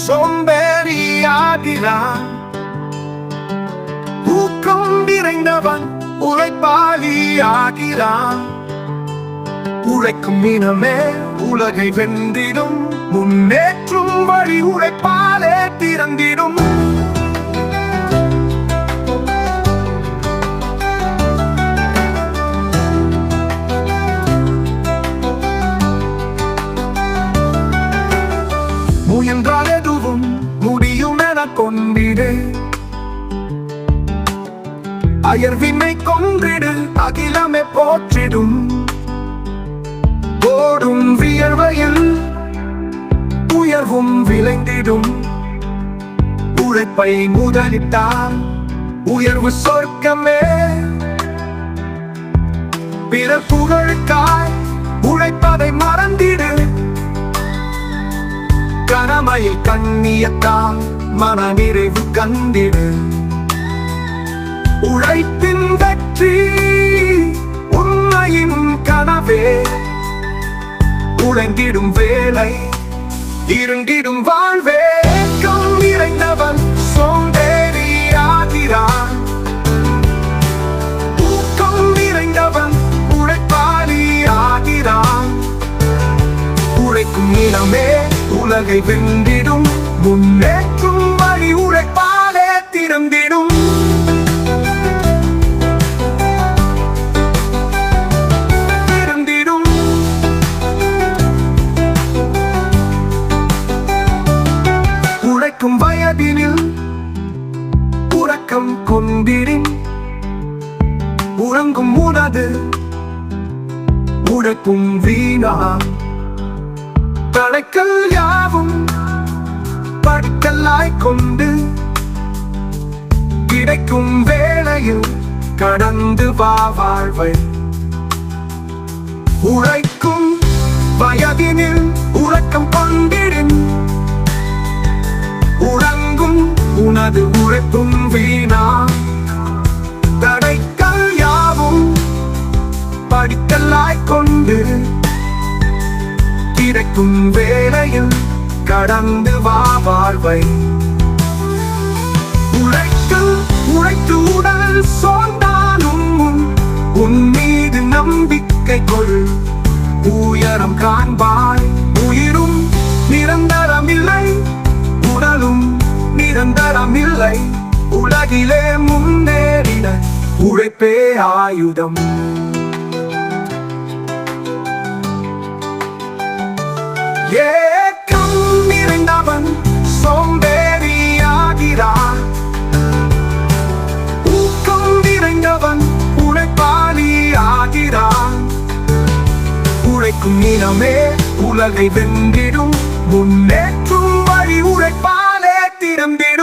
சோம்பேறியாகிறான். ஊக்கம் நிறைந்தவன் உழைப்பாளியாகிறான். உழைக்கும் இனமே உலகை வென்றிடும், முன்னேற்றும் வழி உழைப்பாலே திறந்திடும். முயன்றால் எதுவும் முடியும் என கொண்டிடு, அயர்வினை கொன்றிடு, அகிலமே போற்றிடும். ஓடும் வியர்வையில் உயர்வும் விளைந்திடும். உழைப்பை முதலிட்டால் உயர்வு சொர்க்கமே. பிறர் புகழுக்காய் உழைப்பதை மறந்திடு, கடமையில் கண்ணியத்தால் மனநிறைவு கண்டிடு. உழைப்பின் வெற்றி உண்மையின் கனவே. உழைந்திடும் வேலை இருண்டிடும் வாழ்வே. ஏக்கம் நிறைந்தவன் சோம்பேறியாகிறான். ஊக்கம் நிறைந்தவன் உழைப்பாளியாகிறான். உழைக்கும் இனமே உலகை வென்றிடும், முன்னேற்றும் வழி உழைப்பாலே திறந்திடும். உழைக்கும் வயதினில் உறக்கம் கொண்டிடின், உறங்கும் உனது உழைப்பும் வீணா. தடைக்கல் யாவும் படிக்கல்லாய் கொண்டு, கிடைக்கும் வேளையில் கடந்து வா வாழ்வை. உழைக்கும் வயதினில் உறக்கம் கொண்டிடின், உறங்கும் உனது உழைப்பும் வீணா. தடைக்கல் யாவும் படிக்கல்லாய் கொண்டு, கிடைக்கும் வேளையில் கடந்து வா வாழ்வை. உழைத்து உடல் சோர்ந்தாலும் உன் மீது நம்பிக்கை கொள். உயரம் காண்பாய். உயிரும் நிரந்தரமில்லை, உடலும் நிரந்தரமில்லை. உலகிலே முன்னேறின உழைப்பே ஆயுதம். ஏக்கம் நிறைந்தவன் சோம்பேறியாகிறான். ஊக்கம் நிறைந்தவன் உழைப்பாளியாகிறான். உழைக்கும் இனமே உலகை வென்றிடும், முன்னேற்றும் வழி உழைப்பாலே திறந்திடும்.